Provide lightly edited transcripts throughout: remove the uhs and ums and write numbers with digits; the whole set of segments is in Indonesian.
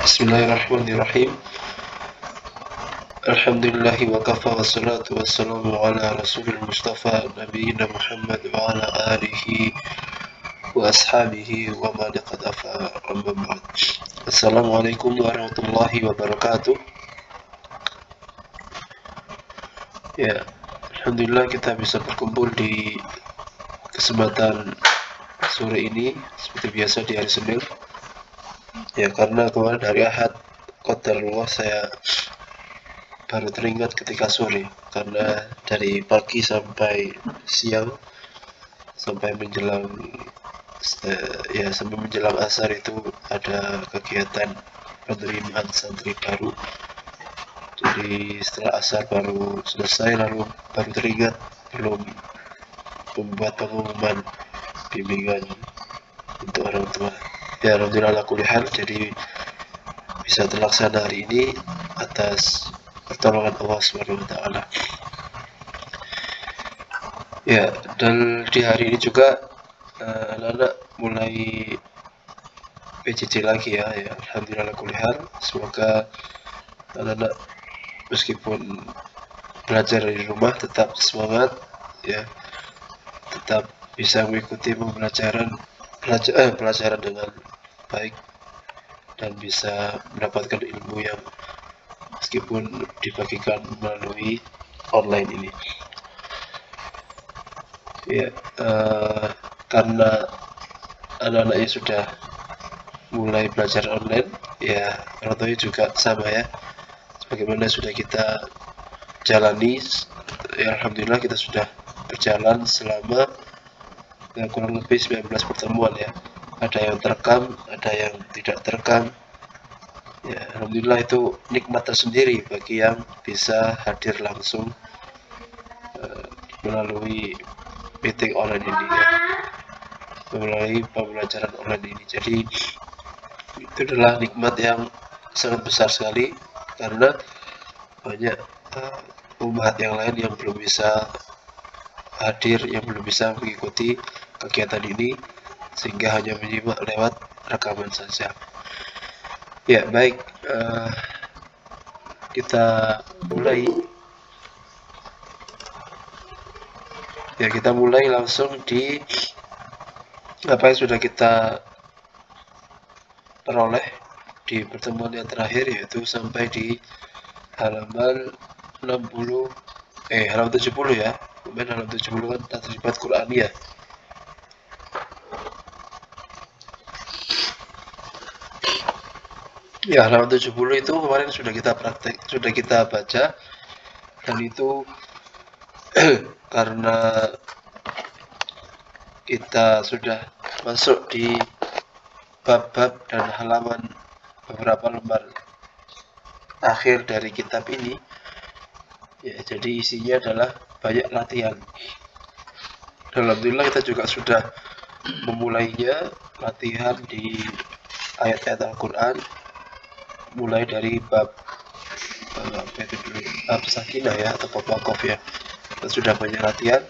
Bismillahirrahmanirrahim. Alhamdulillahi wa kafa wa salatu wa salamu ala rasulil mustafa nabiyina Muhammad wa ala alihi wa ashabihi wa man iqtafa amma ba'd. Assalamualaikum warahmatullahi wabarakatuh. Ya, alhamdulillah kita bisa berkumpul di kesempatan sore ini seperti biasa di hari Senin. Ya, karena kemarin hari Ahad qadarullah saya baru teringat ketika sore, karena dari pagi sampai siang sampai menjelang sampai menjelang asar itu ada kegiatan penerimaan santri baru. Jadi setelah asar baru selesai, lalu baru teringat belum membuat pengumuman bimbingan untuk orang tua. Ya, alhamdulillah ala kulli hal, jadi bisa terlaksana hari ini atas pertolongan Allah Subhanahu wa taala. Ya, dan di hari ini juga anak-anak mulai PJJ lagi ya. Alhamdulillah ala kulli hal. Semoga anak-anak meskipun belajar di rumah tetap semangat ya, tetap bisa mengikuti pelajaran dengan baik dan bisa mendapatkan ilmu yang meskipun dibagikan melalui online ini. Ya, karena anak-anaknya sudah mulai belajar online, ya orang tuanya juga sama ya, sebagaimana sudah kita jalani. Ya, alhamdulillah kita sudah berjalan selama kurang lebih 19 pertemuan ya. Ada yang terekam, ada yang tidak terekam. Ya, alhamdulillah itu nikmat tersendiri bagi yang bisa hadir langsung melalui meeting online ini ya, melalui pembelajaran online ini. Jadi itu adalah nikmat yang sangat besar sekali, karena banyak umat yang lain yang belum bisa hadir, yang belum bisa mengikuti kegiatan ini, sehingga hanya menyimak lewat rekaman saja. Ya, baik, kita mulai. Ya, kita mulai langsung di apa yang sudah kita peroleh di pertemuan yang terakhir, yaitu sampai di halaman 70 ya. Kemudian halaman 70 kan tadribat Qur'aniyah. Ya, halaman 70 itu kemarin sudah kita baca, dan itu karena kita sudah masuk di bab-bab dan halaman beberapa lembar akhir dari kitab ini ya, jadi isinya adalah banyak latihan. Alhamdulillah kita juga sudah memulainya, latihan di ayat-ayat Al-Quran, mulai dari bab bab sakinah ya, atau bab wakaf ya. Kita sudah banyak latihan.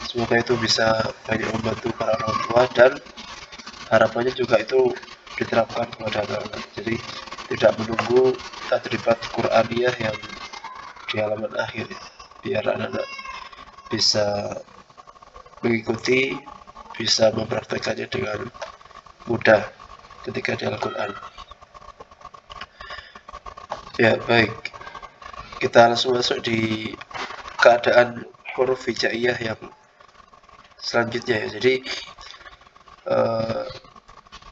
Semoga itu bisa banyak membantu para orang tua, dan harapannya juga itu diterapkan kepada anak-anak. Jadi tidak menunggu tadribat Qur'aniyah yang di halaman akhir ya, biar anak-anak bisa mengikuti, bisa mempraktekannya dengan mudah ketika di Al-Quran. Ya, baik, kita langsung masuk di keadaan huruf hijaiyah yang selanjutnya ya. Jadi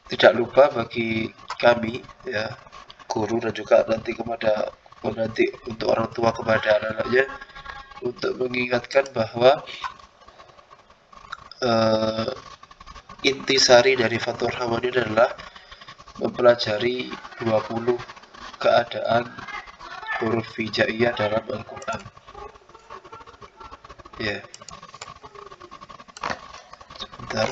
tidak lupa bagi kami ya, guru, dan juga nanti untuk orang tua kepada anak-anaknya, untuk mengingatkan bahwa intisari dari Fathur Rahman ini adalah mempelajari 20 keadaan huruf hijaiyah dalam Al-Quran ya. Sebentar.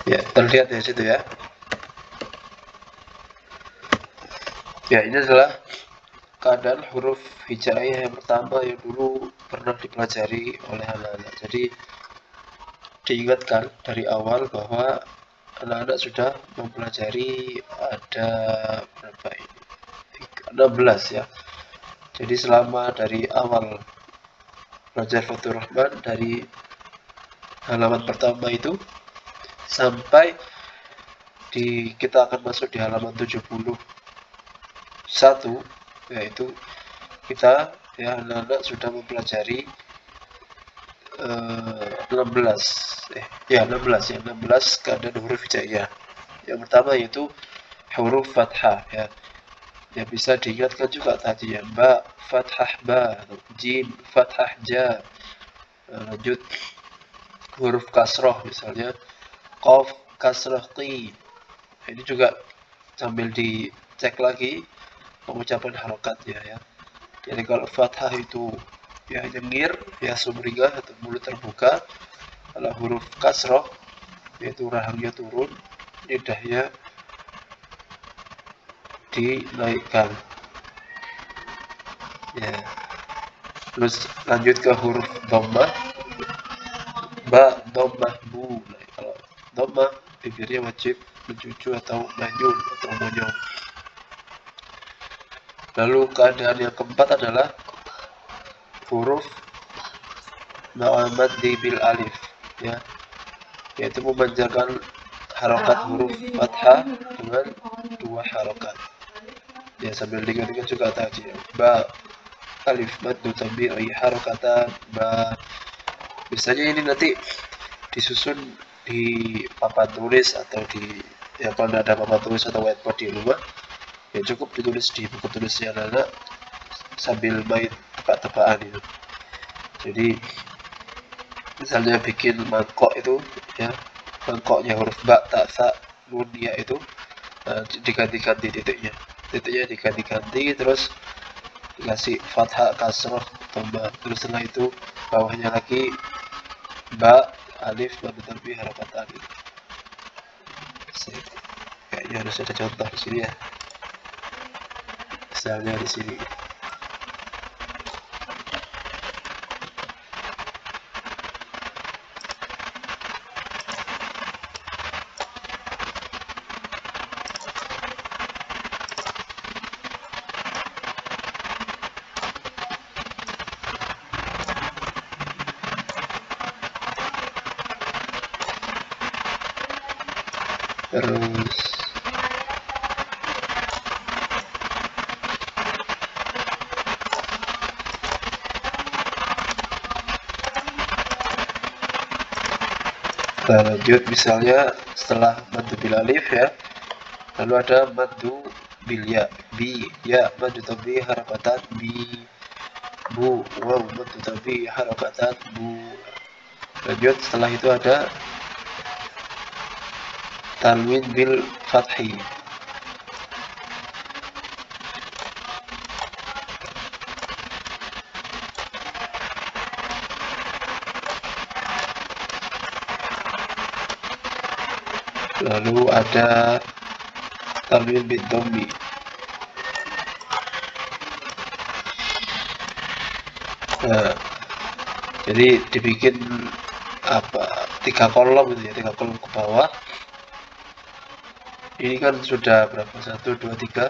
Ya, terlihat ya situ ya. Ya, ini adalah keadaan huruf hijaiyah yang pertama yang dulu pernah dipelajari oleh anak-anak. Jadi diingatkan dari awal bahwa anak-anak sudah mempelajari ada berapa ini? 16 ya. Jadi selama dari awal belajar Fathur Rahman dari halaman pertama itu sampai kita akan masuk di halaman 71, yaitu kita ya anak-anak sudah mempelajari 16 keadaan huruf hijaiyah. Yang pertama yaitu huruf fathah ya. Ya bisa diingatkan juga tadi ya, ba fathah ba, jim fathah ja. Lanjut huruf kasroh misalnya qaf kasroh qi. Ini juga sambil dicek lagi pengucapan harokatnya ya. Jadi kalau fathah itu ya nyengir ya sumringah atau mulut terbuka. Kalau huruf kasroh yaitu rahangnya turun, lidahnya dinaikkan ya. Terus lanjut ke huruf dhammah, ba dhammah bu. Nah, kalau dhammah bibirnya wajib mencucu atau manyun atau monyong. Lalu keadaan yang keempat adalah huruf ma'amad di bil alif ya, yaitu memanjangkan harokat huruf fathah dengan 2 harokat ya, sambil diingat-ingat juga tadi ya. Ba alif maddu tabi'i harokatan ba. Biasanya ini nanti disusun di papan tulis atau di ya, kalau ada papan tulis atau whiteboard di rumah ya cukup ditulis di buku tulisnya anak sambil main tebak-tebakan itu. Jadi misalnya bikin mangkok itu ya, mangkoknya huruf ba, ta, sa, nun, ya itu diganti-ganti titiknya diganti-ganti, terus dikasih fathah, kasroh, tambah, terus setelah itu bawahnya lagi ba, alif, madu tanbih, harokatan gitu. Kayaknya harus ada contoh di sini ya, misalnya di sini terus kita lanjut misalnya setelah maddu bil alif ya, lalu ada maddu bil ya, bi ya maddu tabi harakatan bi bu, waw maddu tabi harakatan bu. Lanjut setelah itu ada tanwin bil fathi. Lalu ada tanwin bil dhammi. Nah, jadi dibikin apa 3 kolom gitu ya, 3 kolom ke bawah. Ini kan sudah berapa, 1, 2, 3,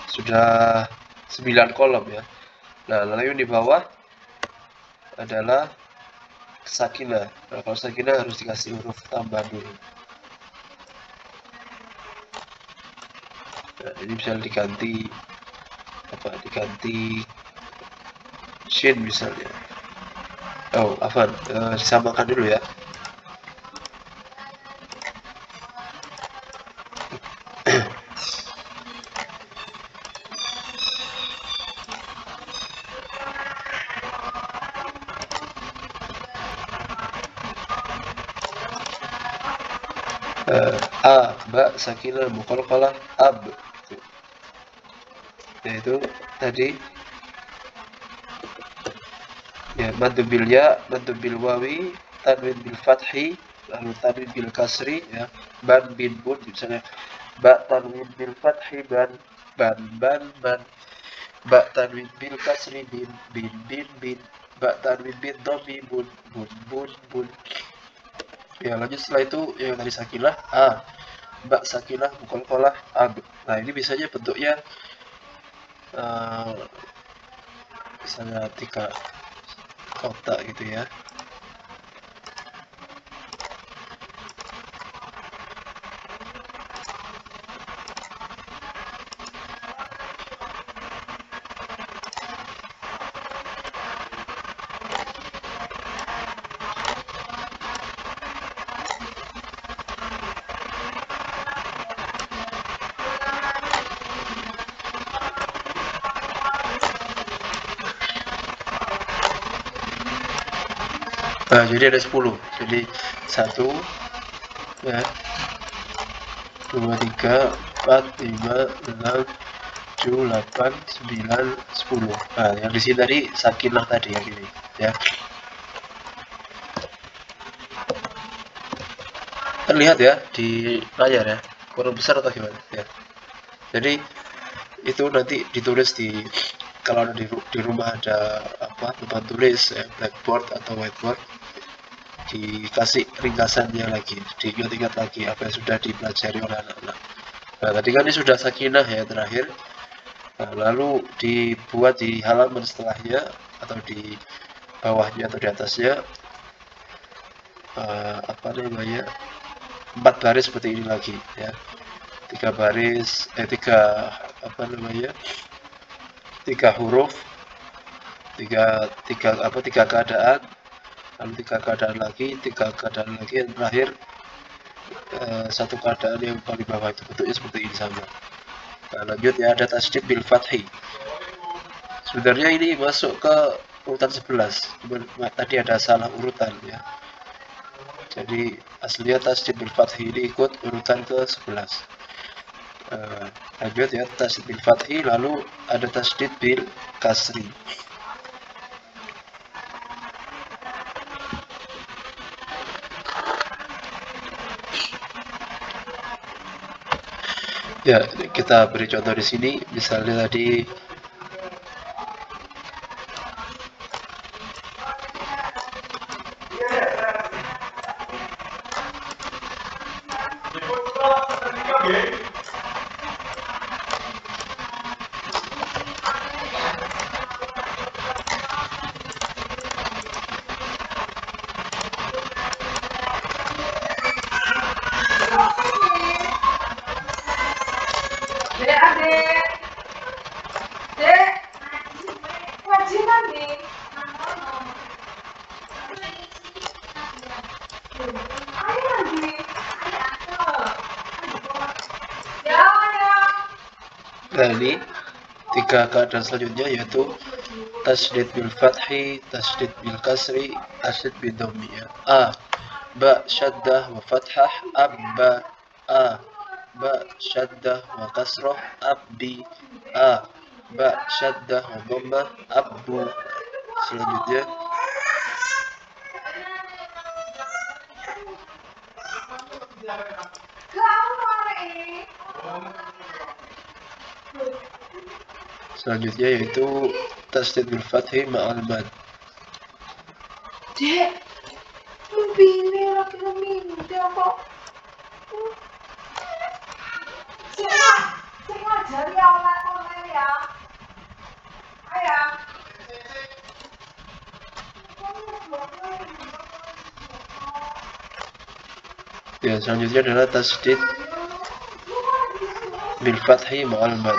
sudah 9 kolom ya. Nah, lalu yang di bawah adalah sakinah. Nah, kalau sakinah harus dikasih huruf tambah dulu. Nah, ini bisa diganti apa, diganti shin misalnya. Oh, afan, disamakan dulu ya. A, ba, sakinah, muqalqalah, ab. Yaitu tadi ya, maddu bil ya, maddu bil wawi, tanwin bil fathi, lalu tanwin bil kasri ya, ban bin bun, misalnya ba tanwin bil fathi ban ban ban, ba tanwin bil kasri bin bin, ba tanwin bin dhammi bun bun. Ya, lanjut setelah itu yang tadi sakinah ba sakinah muqalqalah ab. Nah, ini biasanya bentuknya misalnya 3 kotak gitu ya. Nah, jadi ada 10. Jadi 1 ya, 2 3 4 5 6 7 8 9 10. Nah, yang di sini tadi sakinah tadi yang ini ya. Terlihat ya di layar ya, kurang besar atau gimana ya. Jadi itu nanti ditulis di, kalau di rumah ada apa tempat tulis ya, blackboard atau whiteboard, dikasih ringkasannya lagi, diingat-ingat lagi apa yang sudah dipelajari oleh anak-anak. Nah, tadi kan ini sudah sakinah ya terakhir. Nah, lalu dibuat di halaman setelahnya atau di bawahnya atau di atasnya apa namanya, 4 baris seperti ini lagi ya, 3 baris 3 apa namanya, 3 huruf, 3 keadaan, lalu 3 keadaan lagi, 3 keadaan lagi, yang terakhir satu keadaan yang paling bawah itu bentuknya seperti ini sama. Nah, lanjut ya, ada tasydid bil fathi. Sebenarnya ini masuk ke urutan 11, cuman tadi ada salah urutan ya. Jadi aslinya tasydid bil fathi ini ikut urutan ke 11. Lanjut ya, tasydid bil fathi, lalu ada tasydid bil kasri. Ya, kita beri contoh di sini, misalnya tadi nah ini 3 keadaan selanjutnya, yaitu tasydid bil fathi, tasydid bil kasri, tasydid bil dhammi ya. Ba syaddah wa fathah abba, ba syaddah wa kasrah abbi, ba syaddah wa dhammah abbu. Selanjutnya yaitu tasydid bil fathi ma'al mad. Dek, pilih lagi minta kok. Sing ngajari online ya. Ayo. Ya, selanjutnya adalah tasydid bil fathi ma'al mad.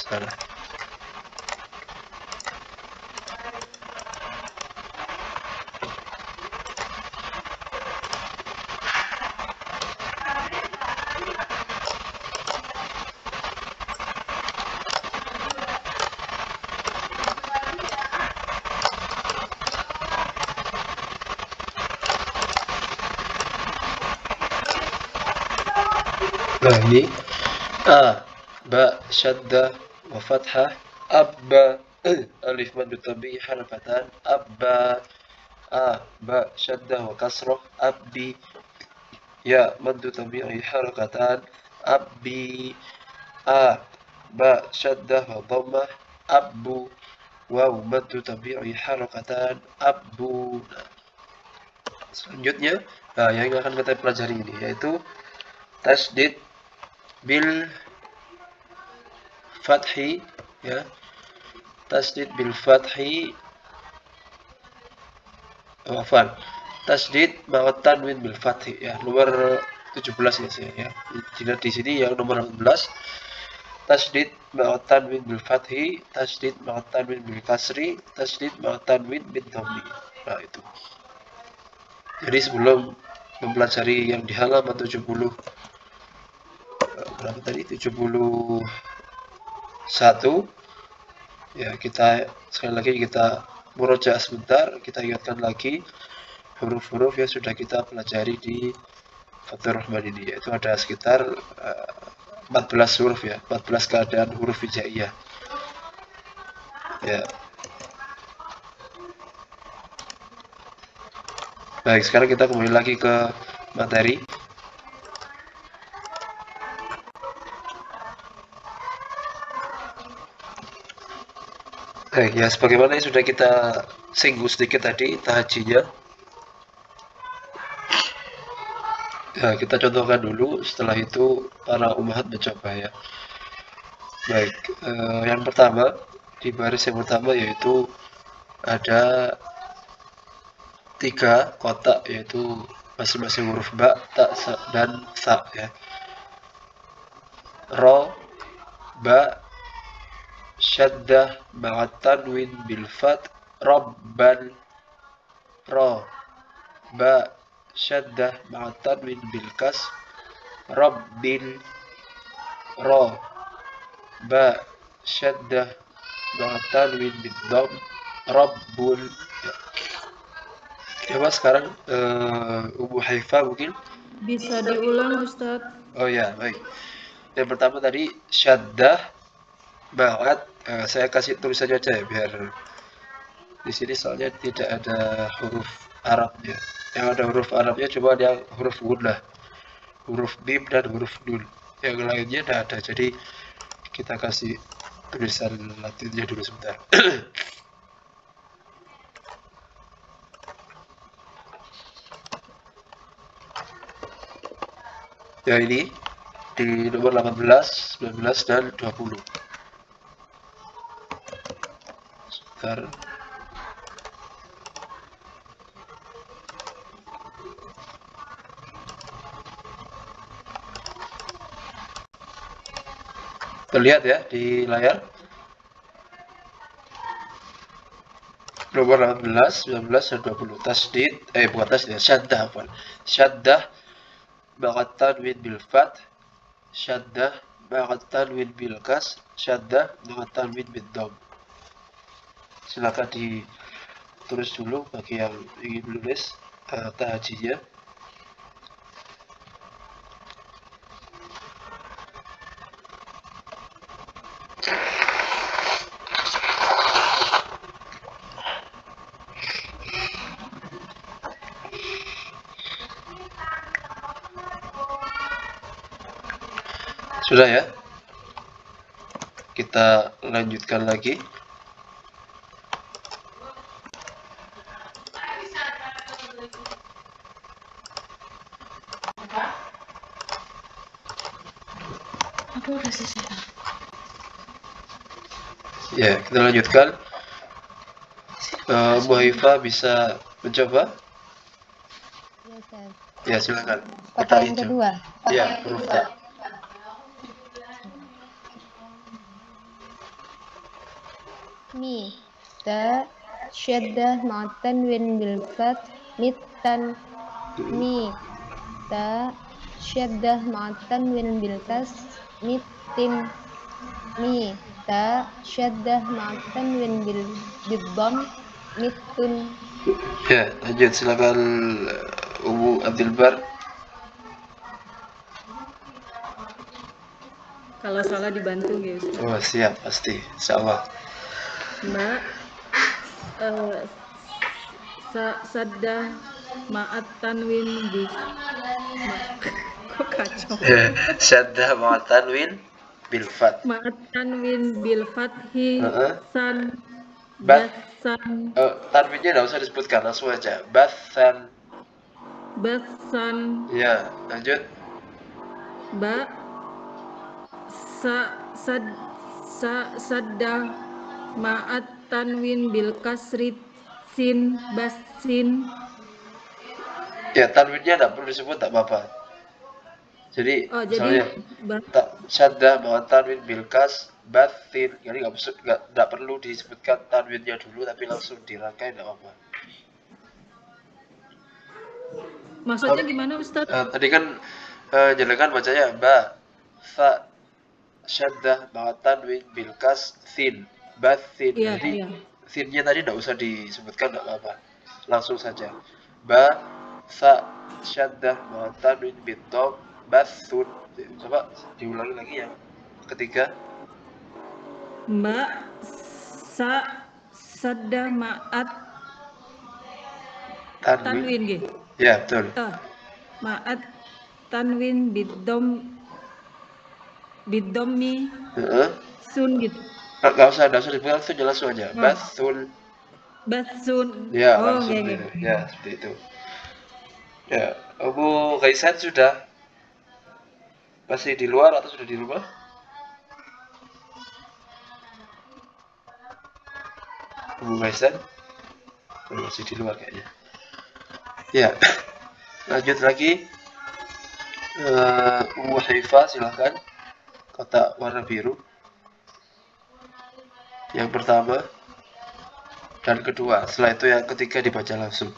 Salah. Nah, ini ba syaddah wa fathah. Abba, alif mad tabi'i harakatan. Abba, ba syaddah wa kasrah. Abbi, ya mad tabi'i harakatan. Abbi, ba syaddah wa dhammah. Abbu, waw mad tabi'i harakatan. Abbu. Selanjutnya, yang akan kita pelajari ini yaitu tasdid bil fathi, ya. Tasdid bil fathi, tasdid ma'at tanwin bil fathi, ya. Nomor 17 ya. Dilihat di sini yang nomor 14. Tasdid ma'at tanwin bil fathi, tasdid ma'at tanwin bil kasri, tasdid ma'at tanwin bil dhammi. Nah, itu. Jadi sebelum mempelajari yang di halaman 70 berapa tadi, 71, ya, kita sekali lagi kita murojaah sebentar, kita ingatkan lagi huruf-huruf yang sudah kita pelajari di Fathur Rahman ini, yaitu ada sekitar 14 huruf, ya, 14 keadaan huruf hijaiyah, ya. Baik, sekarang kita kembali lagi ke materi. Baik, ya, sebagaimana yang sudah kita singgung sedikit tadi tahajinya. Ya, kita contohkan dulu, setelah itu para ummahat mencoba, ya. Baik, yang pertama, di baris yang pertama yaitu ada 3 kotak, yaitu masing-masing huruf ba, ta, dan sa, ya. Ro, ba, syaddah ma'at tanwin bil fat, robban. Ro, ba, syaddah ma'at tanwin bil kas, robbil. Ro, ba, syaddah ma'at tanwin bil dham, rabbul. Ya, Mas, sekarang Ubu Haifa mungkin bisa diulang, Ustadz. Oh ya, baik. Yang pertama tadi syaddah ma'at, saya kasih tulisannya aja ya, biar di sini soalnya tidak ada huruf Arabnya. Yang ada huruf Arabnya cuma ada huruf gunnah, huruf mim dan huruf nun. Yang lainnya tidak ada. Jadi kita kasih tulisan Latinnya dulu sebentar. Ya, ini di nomor 18, 19, dan 20. Sebentar. Terlihat ya di layar. Nomor 18, 19, dan 20. Tasdid, bukan tasdid, syaddah, syaddah ma'at tanwin bil fat, syaddah ma'at tanwin bil kas, syaddah ma'at tanwin bil dham. Silakan ditulis dulu bagi yang ingin menulis tahajinya. Sudah ya? Kita lanjutkan lagi. Ya, kita lanjutkan. Bu Haifa bisa mencoba? Ya, silakan. Pertanyaan kedua. Ya, huruf ta. Mi, ta, syaddah ma'at tanwin bil fat, mittan. Mi, ta, syaddah ma'at tanwin bil kas, mittin. Mi, ta, syaddah ma'at tanwin bil dham, mittun. Ya, lanjut, silakan Umu Abdul Bar. Kalau salah dibantu ya Ustaz. Oh, siap, pasti. Insyaallah. Mbak saddah ma'at tanwin kok kacau. Syaddah ma'at tanwin bil fat. Ma'at tanwin bil fathi san Bath. basan Tanwinnya enggak usah disebutkan, langsung aja. Bathan. basan Ya, lanjut. ba saddah ma'at tanwin bil kasri sin basin. Ya, tanwinnya enggak perlu disebut, tak apa-apa. Jadi, misalnya syaddah ma'at tanwin bil kas bathin, jadi enggak perlu disebutkan tanwinnya dulu, tapi langsung dirangkai, enggak apa-apa. Maksudnya gimana Ustaz? Tadi kan jelaskan bacanya ba fa syaddah ma'at tanwin bil kas thin bathin. Iya, Jadi iya. thinnya tadi enggak usah disebutkan, enggak apa-apa. Langsung saja. Ba fa syaddah ma'at tanwin bil dom bathun. Coba diulangi lagi yang ketiga. Mbak saddah ma'at tanwin gitu. Ya, betul. Ma'at tanwin bidommi sun gitu. Enggak usah disebutkan, itu jelas aja. Basun. Ya, oh, langsung gitu. gitu. Ya, seperti itu. Ya, Abu Kaisan sudah masih di luar atau sudah di rumah? Abu Kaisan masih di luar kayaknya. Ya, lanjut lagi. Umu Haifah, silahkan. Kotak warna biru. Yang pertama dan kedua. Setelah itu yang ketiga dibaca langsung.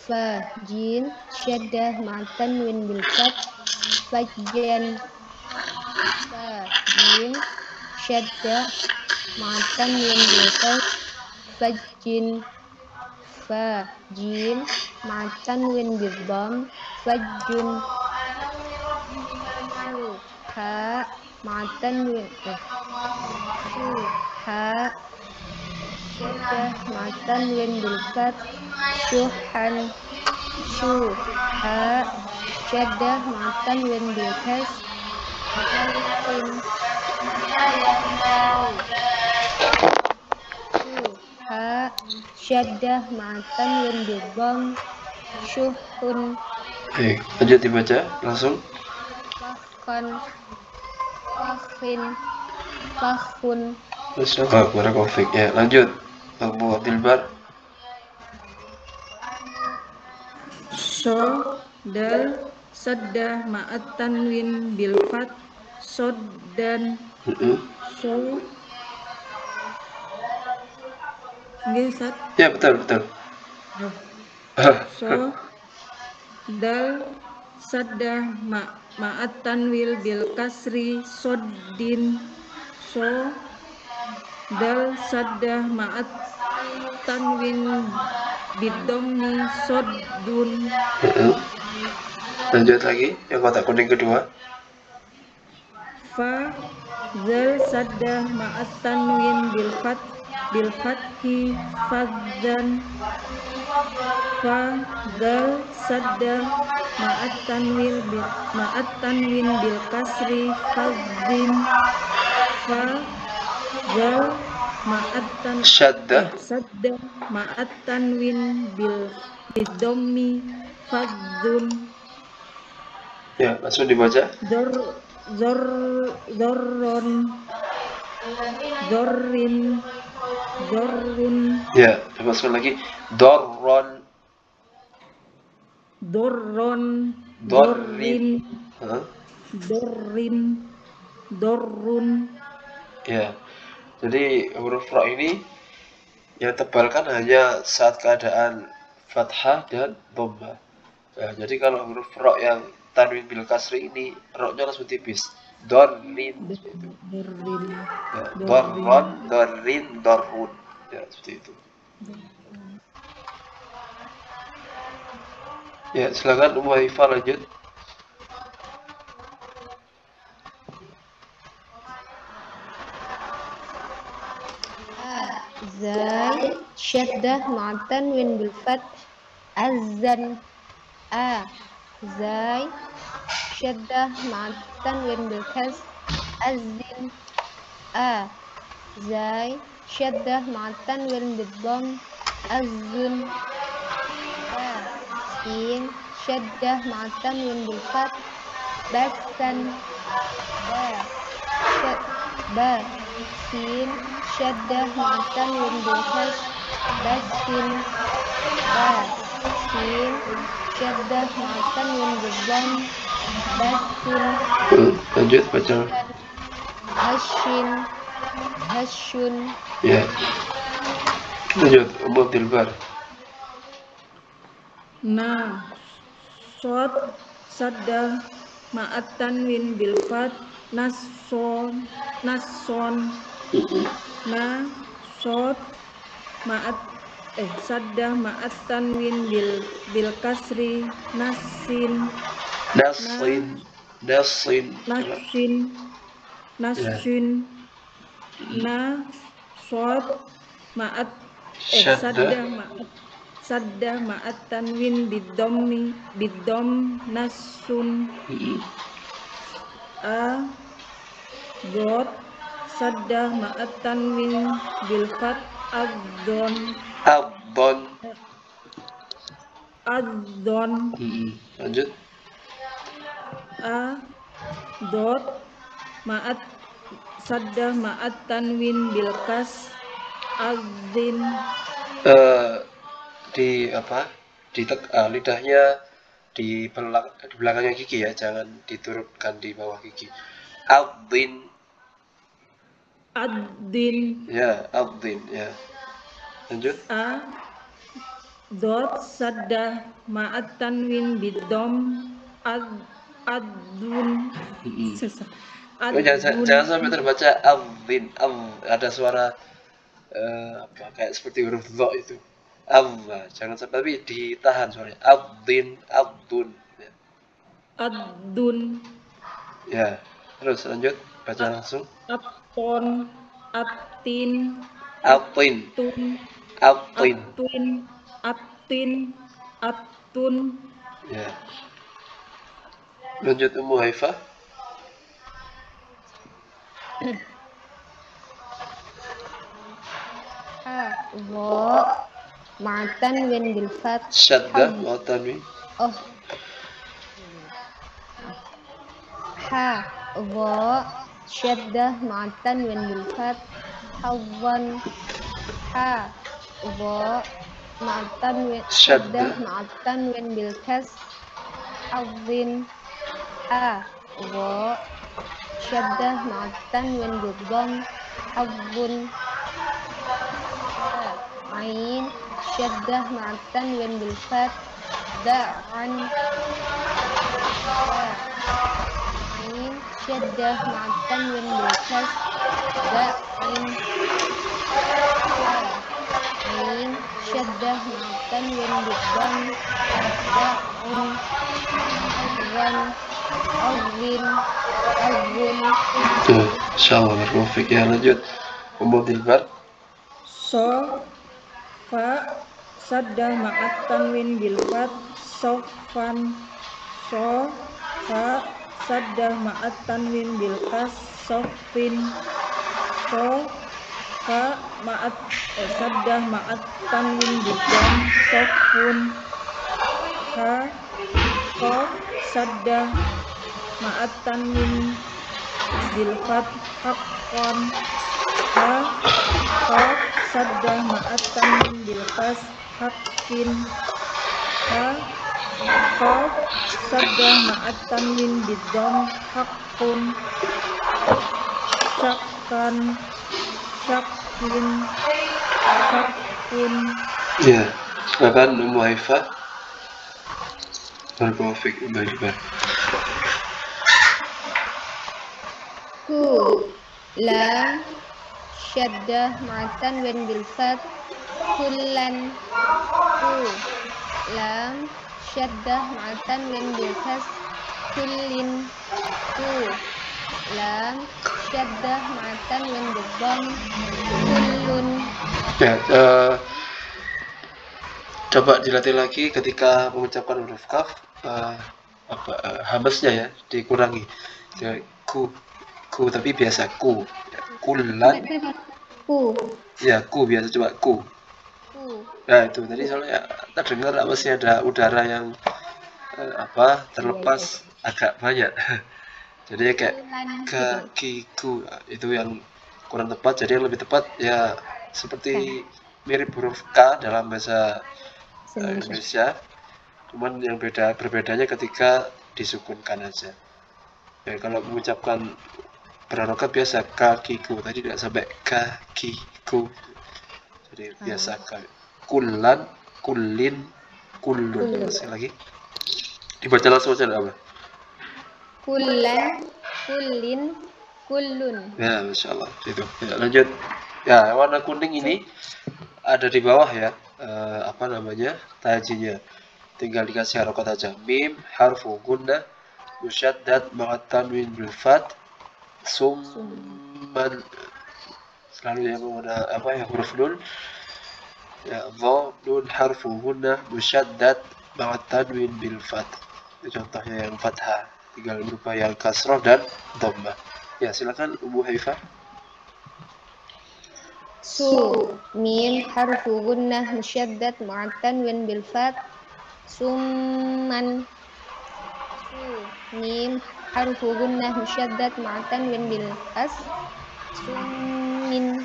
Fajin syaddah ma'atan win bil fat fajin syaddah ma'atan win bil fat fajin ma'atan win bil dom fajun ha ma'atan win ha syaddah ma'atan win bil fat syuhan syuha syaddah ma'atan win bil kas syuha syaddah ma'atan win bil dom syuhun. Oke, lanjut dibaca langsung. Fakhun Masyaallah, barakallahu ya. Lanjut Abu Abdul Bar. Dal saddah ma'at tanwin bil fat sod dan so. Nggih, Ustaz. Ya, betul. So dal saddah ma'at tanwil bil kasri soddin so dal saddah ma'at tanwin bidommi soddun. Lanjut lagi yang kotak kuning kedua. Fa zal saddah ma'at tanwin bil fathi fadzan fa zal saddah ma'at tanwin bil kasri fadzin fa zal saddah ma'at tanwin bil dhammi fadzun. Ya, langsung dibaca. Zorrun. Ya, coba sekali lagi. Dorrun. Ya, jadi huruf ra ini yang tebal kan hanya saat keadaan fathah dan dhamma. Nah, jadi kalau huruf ra yang tanwin bil kasri ini ra-nya langsung tipis. Dorrin. Ya, dorron, dorrin, dorrun. Ya, seperti itu. Ya, silakan Ummu Haifah lanjut. Zai syaddah ma'at tanwin bil fath azan. Zai syaddah ma'at tanwin bil kasr azin. Zai syaddah ma'at tanwin bil dhamm azun. Sin syaddah ma'at tanwin bil fath basan. Ba sin syaddah ma'at tanwin bil kasr basin. Sin syaddah ma'at tanwin bil dhamm basin. Lanjut baca. Hasyin hasyun. Ya. Lanjut Ummu Abdul Bar. Na sod saddah ma'at tanwin bil fath nason. Na sod ma'at saddah ma'at tanwin bil kasri nasin. Nasin. Na sod ma'at saddah ma'at tanwin bidom nasun. God saddah ma'at tanwin bil fath adzon. Lanjut. Dot ma'at saddah ma'at tanwin bil kas adzin. Di apa? Lidahnya di belakangnya gigi ya, jangan diturunkan di bawah gigi. Adzin. Ya, adzin ya. Lanjut. Dot saddah ma'at tanwin bidom adun. Jangan sampai terbaca adzin. Ada suara kayak seperti huruf dha itu. Jangan sampai, tapi ditahan suaranya. Adzin, adzun. Ya. Adun. Ya. Terus lanjut baca langsung. Apon, atin. Atun. Ya. Lanjut Ummu Haifah. Wa ma'at tanwin bil fath Syaddah ma'at tanwin. Wa syaddah ma'at tanwin bil fath hawan. Wa ma'at tanwin syaddah ma'at tanwin bil kasr azin. Wa syaddah ma'at tanwin bil dhamm habun. Ain syaddah ma'at tanwin bil fath da'an. Ain syaddah ma'at tanwin bil kasr da'in. Ain syaddah ma'at tanwin bil dhamm da'un. Azin. Insyaallah berfik ya. Lanjut Ummu Abdul Bar. So fa saddah ma'at tanwin bil fath sofan. So fa saddah ma'at tanwin bil kas sofin. So fa ma'at saddah ma'at tanwin bil dam sofun. Qaf saddah ma'at tanwin bil fath haqqan. Qaf saddah ma'at tanwin bil kas haqqin. Qaf saddah ma'at tanwin bid dhamm haqqun. Syakkan syakin syakun. Ya, silakan Ummu Haifah. Berfik Ummu. Lam syaddah ma'at tanwin bil fath kullan. Lam syaddah ma'at tanwin bil kasr kullin ku lam syaddah ma'at tanwin bil dhamm kullun. Ya, coba dilatih lagi ketika mengucapkan huruf kaf, hamzahnya ya dikurangi. Ya, ku tapi biasa ku. Ya, kulan. Ku. Ya, ku biasa coba ku. Nah, itu tadi soalnya terdengar masih ada udara yang terlepas agak banyak. Jadi ya kayak kakiku, itu yang kurang tepat. Jadi yang lebih tepat ya seperti mirip huruf K dalam bahasa Indonesia, cuman yang berbedanya ketika disukunkan aja. Ya, kalau mengucapkan berharokat biasa kakiku, tadi tidak sampai kakiku, jadi biasa kulan, kulin, kulun. Sekali lagi dibaca langsung aja apa? Kulan, kulin, kulun. Ya, Masya Allah. Itu. Ya, lanjut. Ya, warna kuning ini ada di bawah ya. Tajinya. Tinggal dikasih harokat aja. Mim, harfu gunnah, musyaddad, ma'at tanwin bil fat, summan. Selalu yang ada huruf nun. Ya, dha, nun, harfu gunnah, musyaddad, ma'at tanwin bil fat. Itu contohnya yang fathah. Tinggal berupa yang kasroh dan dhammah. Ya, silakan Umu Haifah. Mim harfu gunnah musyaddad ma'at tanwin bil fat summan. Mim harfu gunnah musyaddad ma'at tanwin bil kas summin.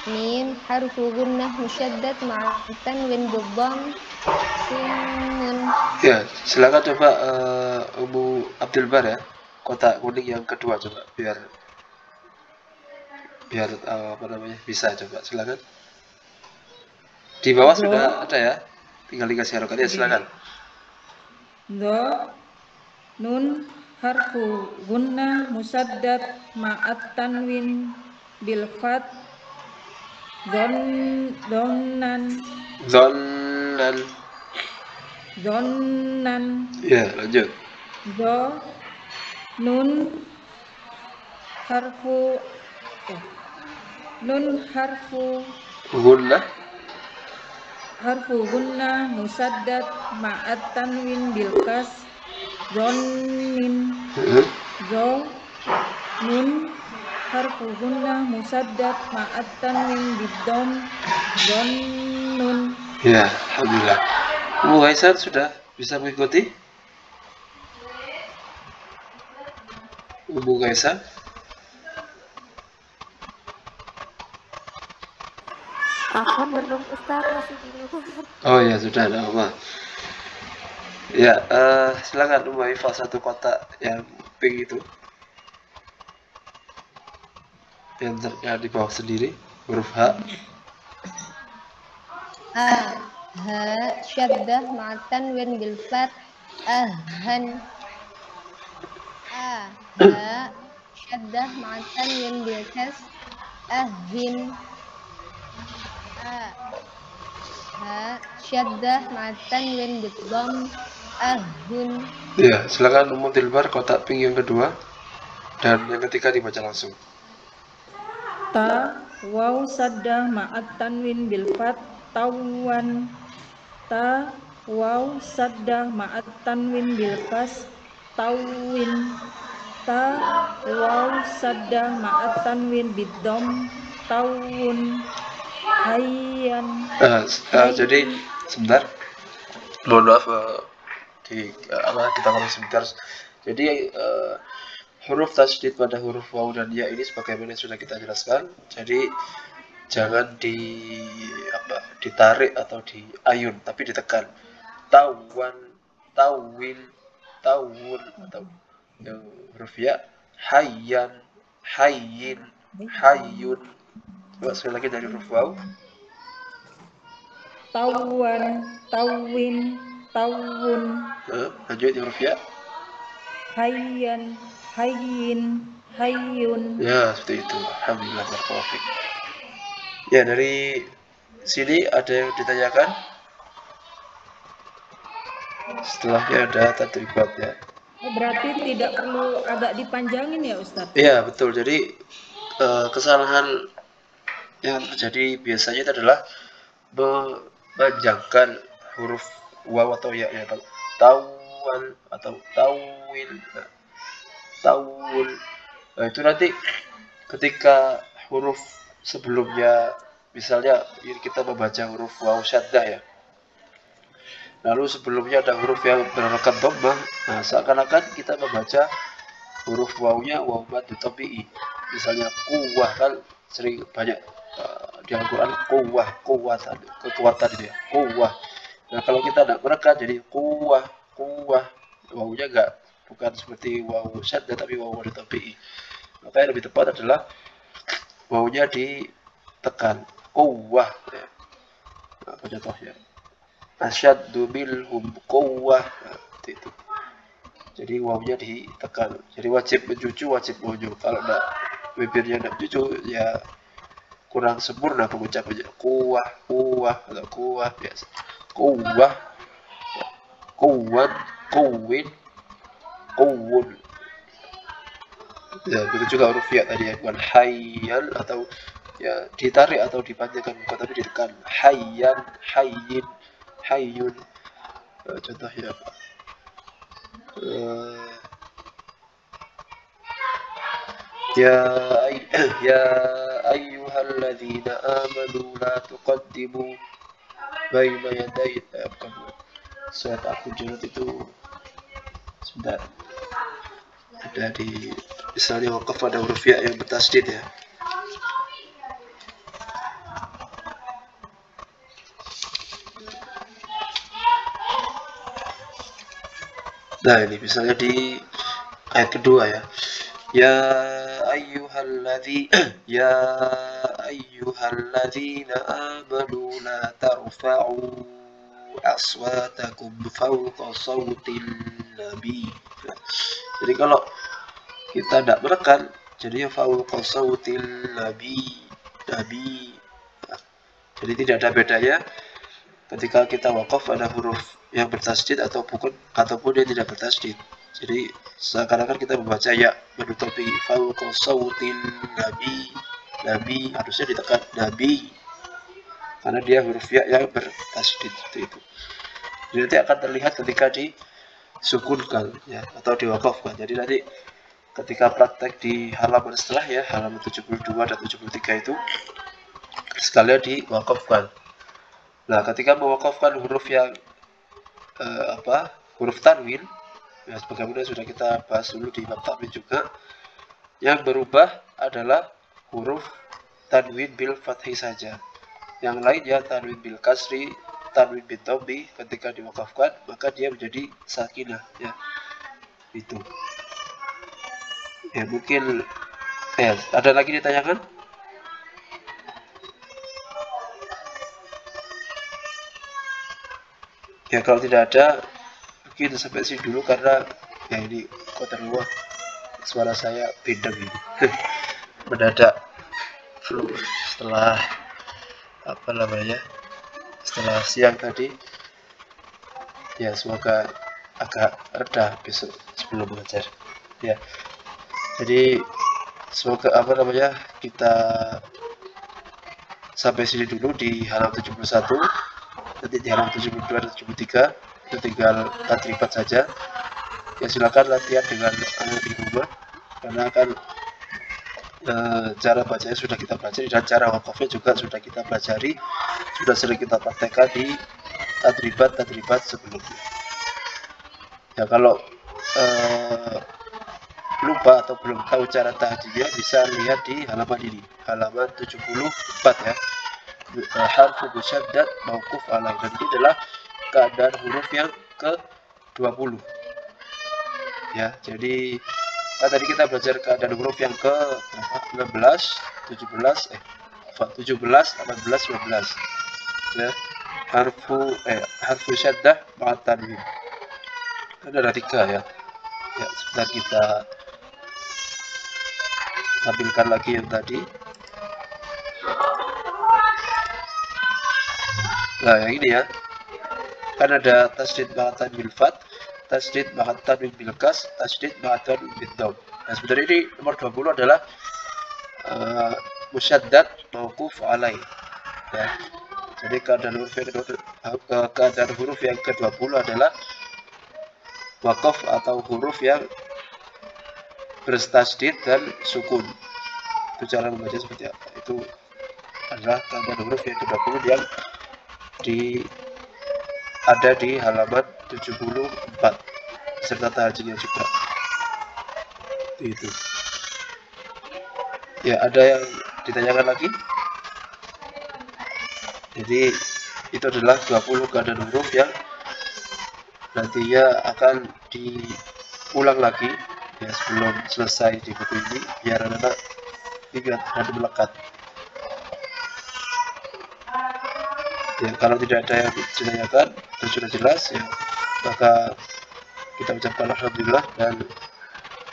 Mim harfu gunnah musyaddad ma'at tanwin bil dhamm summun. Ya, silakan coba Umu Abdul Bar ya, kotak kuning yang kedua coba biar bisa coba, silakan. Di bawah sudah ada ya, tinggal dikasih harokat ya, silakan. Dha, nun, harfu gunnah musyaddad ma'at tanwin bil fat dhonnan. Ya, lanjut. Dha, nun, harfu gunnah musyaddad ma'at tanwin bil kas dhonnin. Dha, nun, harfu gunnah musyaddad ma'at tanwin bid dhamm dhonnun. Ya, alhamdulillah. Umu Haisar sudah bisa mengikuti? Umu Haisar? Aku belum, Ustaz, masih di luar. Oh ya, sudah ada apa? Ya, silakan Umu Haifah satu kotak yang pink itu. Yang di bawah sendiri, huruf H. Ha syaddah ma'at tanwin bil fat ahhan. Ha syaddah ma'at tanwin bil kas ahhin. Ha syaddah ma'at tanwin bil dhamm ahun. Ya, silakan Umu Dilbar kotak pink yang kedua dan yang ketiga dibaca langsung. Ta waw saddah ma'at tanwin bil fat tawan. Ta waw saddah ma'at tanwin bil kas tawin. Ta waw saddah ma'at tanwin bid dhamm tawun. Hayyan. Jadi sebentar, mohon maaf, kita ngomong sebentar. Jadi huruf tasydid pada huruf waw dan ya ini sebagaimana sudah kita jelaskan. Jadi jangan ditarik atau diayun, tapi ditekan. Tawan, tawin, tawun, atau yang huruf ya, hayyan, hayyin, hayyun. Coba sekali lagi dari huruf waw. Tawan, tawin, tawun. Lanjut huruf ya. Hayyan, hayyin, hayyun. Ya, seperti itu. Alhamdulillah, barakallahu fiik. Ya, dari sini ada yang ditanyakan? setelahnya ada tadribat ya. Berarti tidak perlu agak dipanjangin ya Ustadz? Iya betul, jadi kesalahan yang terjadi biasanya itu adalah memanjangkan huruf waw atau ya, tawal atau tawil, tawul. Nah itu nanti ketika huruf sebelumnya, misalnya kita membaca huruf waw syaddah ya, lalu sebelumnya ada huruf yang berharakat dhammah, nah seakan-akan kita membaca huruf wawnya waw mad tabi'i. Misalnya kuwah, kan sering banyak di Al-Quran kuwah, kekuatan itu ya, kuwah. Nah kalau kita tidak menekan jadi kuwah, wawnya bukan seperti waw syaddah tapi waw mad tabi'i. Maka yang lebih tepat adalah wawnya ditekan, kuwah ya. Nah, apa contohnya? Asyaddu minhum quwwah, itu. Jadi wawnya ditekan. Jadi wajib mencucu, wajib monyo. Kalau enggak, bibirnya enggak cucu, ya kurang sempurna pengucapannya. Kuwah atau kuwah biasa. Kuwah, kuwan, kuwin, kuwun. Ya, begitu juga huruf ya tadi ya, bukan hayyan atau ya ditarik atau dipanjangkan, bukan tapi ditekan. Hayyan, hayyin, hayyun. Contohnya apa? Ya ayyuhalladzina amanu la tuqaddimu baina yaday surat Al-Hujurat itu sudah di misalnya waqaf ada huruf ya yang bertasydid ya. Nah ini misalnya di ayat kedua ya, ya ayyuhalladzina amanu la tarfa'u aswatakum fawqa sawtil nabi. Jadi kalau kita tidak menekan jadinya fawqa sawtil nabi. Jadi tidak ada bedanya ketika kita waqaf ada huruf yang bertasydid ataupun dia tidak bertasydid. Jadi seakan-akan kita membaca ya menutupi fawqa sawtil nabi harusnya ditekan nabi karena dia huruf ya yang bertasydid seperti itu. Jadi nanti akan terlihat ketika disukunkan ya atau diwaqafkan. Jadi nanti ketika praktek di halaman setelah ya, halaman 72 dan 73 itu sekalian diwaqafkan. Nah, ketika mewakafkan huruf yang huruf tanwin, ya sebagaimana sudah kita bahas dulu di bab tanwin juga, yang berubah adalah huruf tanwin bil fathi saja. Yang lainnya tanwin bil kasri, tanwin bil dhammi, ketika diwakafkan maka dia menjadi sakinah ya. Itu. Ya mungkin ada lagi ditanyakan? Ya kalau tidak ada mungkin sampai sini dulu karena ya ini kota luar suara saya bindeng ini mendadak flu setelah setelah siang tadi ya, semoga agak reda besok sebelum mengajar ya. Jadi semoga kita sampai sini dulu di halaman 71. Nanti di halaman 72 dan 73 itu tinggal tadribat saja ya. Silakan latihan dengan di rumah karena kan cara bacanya sudah kita pelajari dan cara wakafnya juga sudah kita pelajari, sudah sering kita praktekkan di tadribat sebelumnya ya. Kalau lupa atau belum tahu cara tahdinya bisa lihat di halaman ini, halaman 74 ya. Harfu musyaddat mauquf alaih, dan ini adalah keadaan huruf yang ke-20 ya. Jadi tadi kita belajar keadaan huruf yang ke 16, 17, 18, 19 ya. Harfu syaddah ma'at tanwin ada 3 ya. Ya sebentar kita tampilkan lagi yang tadi. Nah yang ini ya, kan ada tasydid ma'a tanwin fat, tasydid ma'a tanwin bil kas, tasydid ma'a tanwin bid dom. Nah, sebenarnya ini nomor 20 adalah musyaddad mauquf alai. Ya. Jadi keadaan huruf yang ke-20 adalah waqaf atau huruf yang bertasydid dan sukun. Itu cara membaca seperti apa? Itu adalah keadaan huruf yang ke-20 yang ada di halaman 74 serta tahajudnya juga. Itu. Ya, ada yang ditanyakan lagi? Jadi itu adalah 20 keadaan huruf yang nantinya akan diulang lagi ya sebelum selesai di buku ini, biar anak-anak ingat dan melekat. Ya, kalau tidak ada yang ditanyakan dan sudah jelas ya, maka kita ucapkan alhamdulillah dan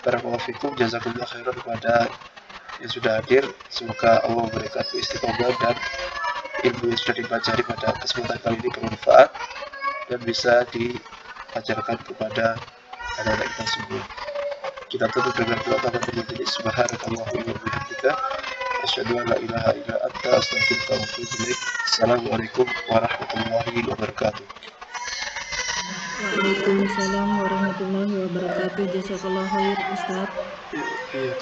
barakallahu fikum, jazakumullah khairan kepada yang sudah hadir. Semoga Allah memberikan istiqomah dan ilmu yang sudah dipelajari pada kesempatan kali ini bermanfaat dan bisa diajarkan kepada anak-anak kita semua. Kita tutup dengan doa kafaratul majlis. Subhanakallahumma wa bihamdika, asyhadu an la ilaha illa anta, astaghfiruka wa atubu ilaik. Assalamualaikum warahmatullahi wabarakatuh. Waalaikumsalam warahmatullahi wabarakatuh. Jazakallahu khair Ustaz. Iya.